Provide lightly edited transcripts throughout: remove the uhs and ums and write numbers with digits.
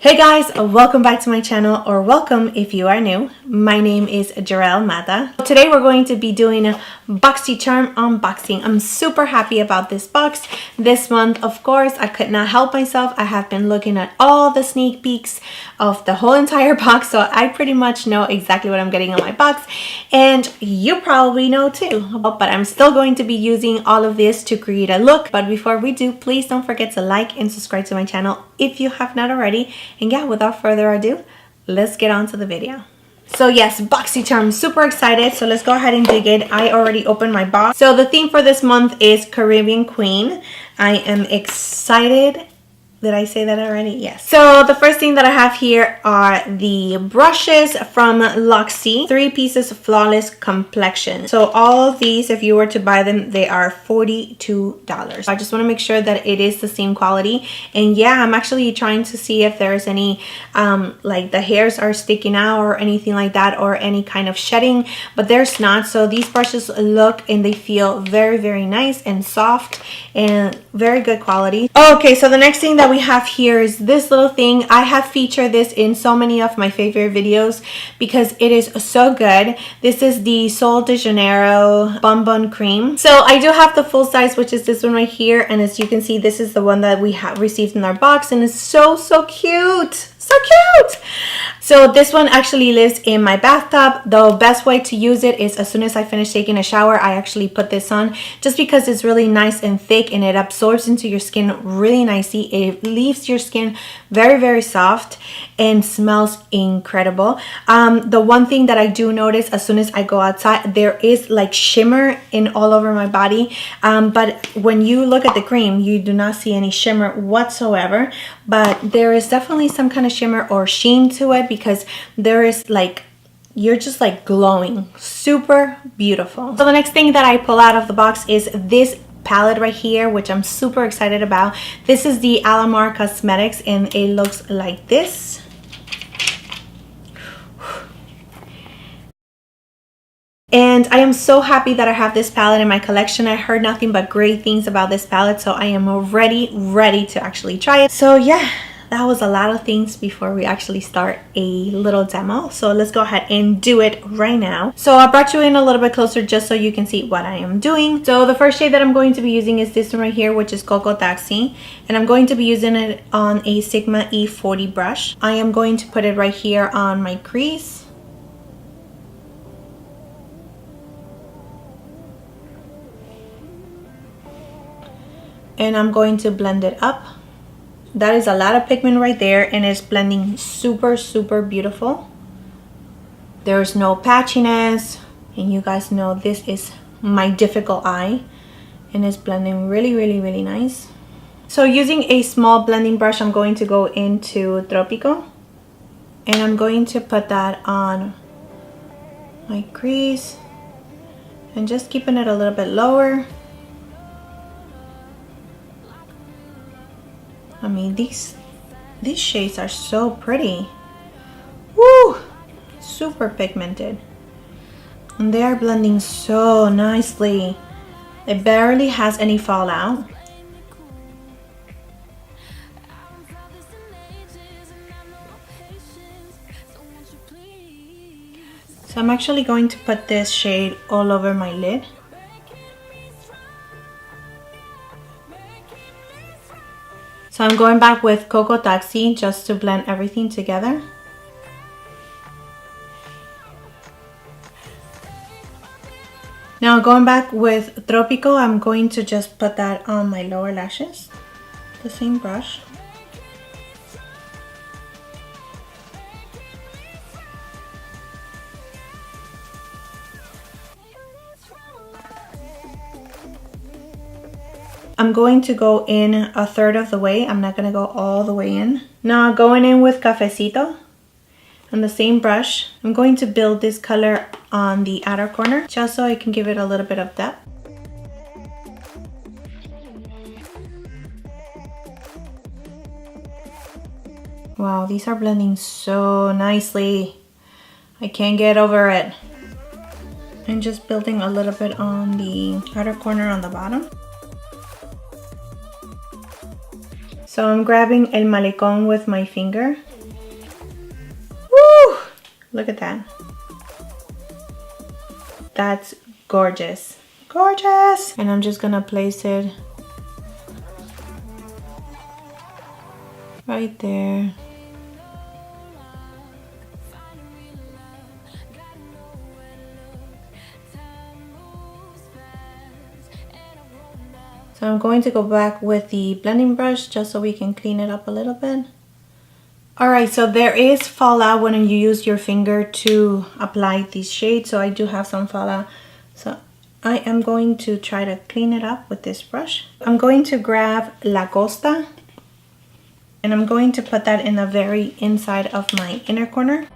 Hey guys, welcome back to my channel, or welcome if you are new. My name is Gerel Matta. Today we're going to be doing a Boxycharm unboxing. I'm super happy about this box. This month, of course, I could not help myself. I have been looking at all the sneak peeks of the whole entire box, so I pretty much know exactly what I'm getting on my box, and you probably know too. But I'm still going to be using all of this to create a look. But before we do, please don't forget to like and subscribe to my channel if you have not already. And yeah, without further ado, let's get on to the video. So yes, Boxycharm, super excited. So let's go ahead and dig in. I already opened my box. So the theme for this month is Caribbean Queen. I am excited. Did I say that already? Yes. So the first thing that I have here are the brushes from Luxie. 3 pieces of flawless complexion. So all of these, if you were to buy them, they are $42. I just want to make sure that it is the same quality. And yeah, I'm actually trying to see if there's any like the hairs are sticking out or anything like that, or any kind of shedding, but there's not. So these brushes look and they feel very, very nice and soft and very good quality. Okay, so the next thing that we have here is this little thing. I have featured this in so many of my favorite videos because it is so good. This is the Sol de Janeiro Bonbon Cream. So I do have the full size, which is this one right here, and as you can see, this is the one that we have received in our box, and it's so cute. So cute. So this one actually lives in my bathtub. The best way to use it is as soon as I finish taking a shower, I actually put this on, just because it's really nice and thick and it absorbs into your skin really nicely. It leaves your skin very, very soft and smells incredible. The one thing that I do notice as soon as I go outside, there is like shimmer in all over my body, but when you look at the cream, you do not see any shimmer whatsoever, but there is definitely some kind of shimmer or sheen to it, because there is like, you're just like glowing. Super beautiful. So the next thing that I pull out of the box is this palette right here, which I'm super excited about. This is the Alexa Cosmetics, and it looks like this. And I am so happy that I have this palette in my collection. I heard nothing but great things about this palette, so I am ready to actually try it. So yeah, that was a lot of things before we actually start a little demo. So let's go ahead and do it right now. So I brought you in a little bit closer just so you can see what I am doing. So the first shade that I'm going to be using is this one right here, which is Cocoa Taxi. And I'm going to be using it on a Sigma E40 brush. I am going to put it right here on my crease. And I'm going to blend it up. That is a lot of pigment right there, and it's blending super beautiful. There's no patchiness, and you guys know this is my difficult eye, and it's blending really nice. So using a small blending brush, I'm going to go into Tropico, and I'm going to put that on my crease and just keeping it a little bit lower. I mean, these shades are so pretty. Woo! Super pigmented. And they are blending so nicely. It barely has any fallout. So I'm actually going to put this shade all over my lid. So I'm going back with Cocoa Taxi just to blend everything together. Now going back with Tropico, I'm going to just put that on my lower lashes. The same brush. I'm going to go in a third of the way. I'm not going to go all the way in. Now going in with Cafecito on the same brush. I'm going to build this color on the outer corner just so I can give it a little bit of depth. Wow, these are blending so nicely. I can't get over it. And just building a little bit on the outer corner on the bottom. So I'm grabbing el malecón with my finger. Woo! Look at that. That's gorgeous. Gorgeous! And I'm just gonna place it right there. So I'm going to go back with the blending brush just so we can clean it up a little bit. Alright, so there is fallout when you use your finger to apply these shades. So I do have some fallout. So I am going to try to clean it up with this brush. I'm going to grab La Costa. And I'm going to put that in the very inside of my inner corner.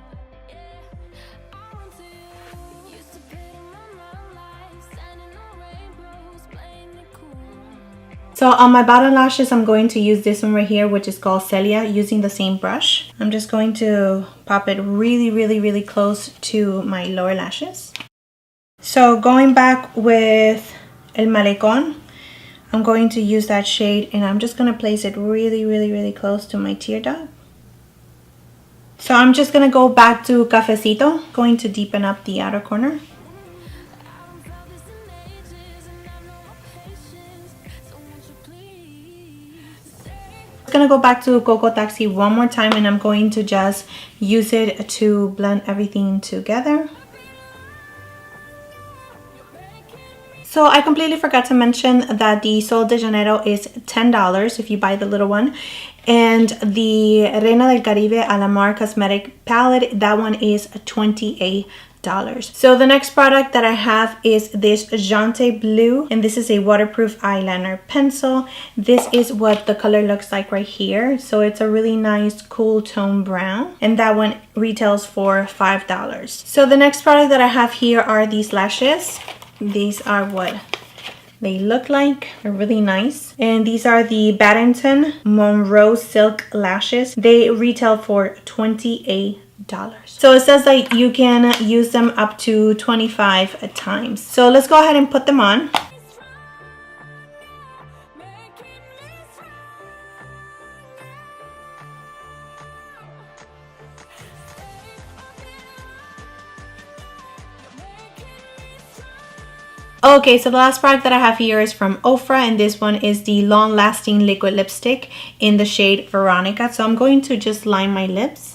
So on my bottom lashes, I'm going to use this one right here, which is called Celia, using the same brush. I'm just going to pop it really close to my lower lashes. So going back with El Malecón, I'm going to use that shade and I'm just going to place it really close to my tear duct. So I'm just going to go back to Cafecito, going to deepen up the outer corner. I'm going to go back to Coco Taxi one more time and I'm going to just use it to blend everything together. So I completely forgot to mention that the Sol de Janeiro is $10 if you buy the little one. And the Reina del Caribe a la Mar Cosmetic palette, that one is $28. So the next product that I have is this Jante Blue, and this is a waterproof eyeliner pencil. This is what the color looks like right here. So it's a really nice cool tone brown, and that one retails for $5. So the next product that I have here are these lashes. These are what they look like. They're really nice, and these are the Baddington Monroe Silk lashes. They retail for $28. So it says that you can use them up to 25 times. So let's go ahead and put them on. Okay, so the last product that I have here is from Ofra, and this one is the Long Lasting Liquid Lipstick in the shade Veronica. So I'm going to just line my lips.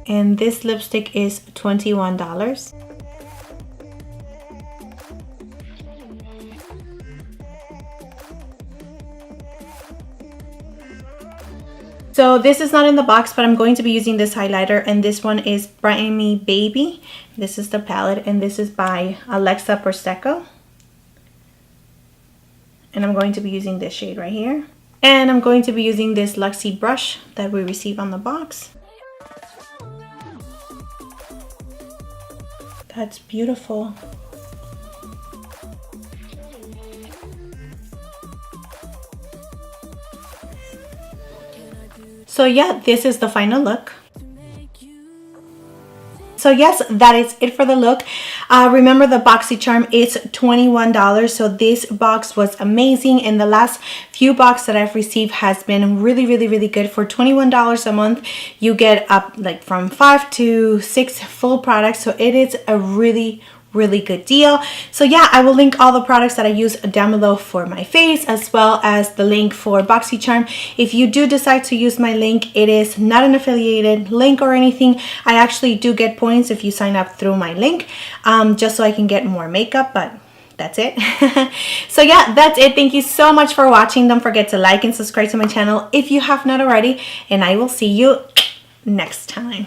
And this lipstick is $21. So this is not in the box, but I'm going to be using this highlighter, and this one is Brighten Me Baby. This is the palette, and this is by Alexa Persico. And I'm going to be using this shade right here. And I'm going to be using this Luxie brush that we receive on the box. That's beautiful. So yeah, this is the final look. So yes, that is it for the look. Remember, the Boxycharm is $21. So this box was amazing, and the last few boxes that I've received has been really good. For $21 a month, you get up like from 5 to 6 full products. So it is a really good deal. So yeah, I will link all the products that I use down below for my face, as well as the link for Boxycharm. If you do decide to use my link, it is not an affiliated link or anything. I actually do get points if you sign up through my link, just so I can get more makeup, but that's it. So yeah, that's it. Thank you so much for watching. Don't forget to like and subscribe to my channel if you have not already, and I will see you next time.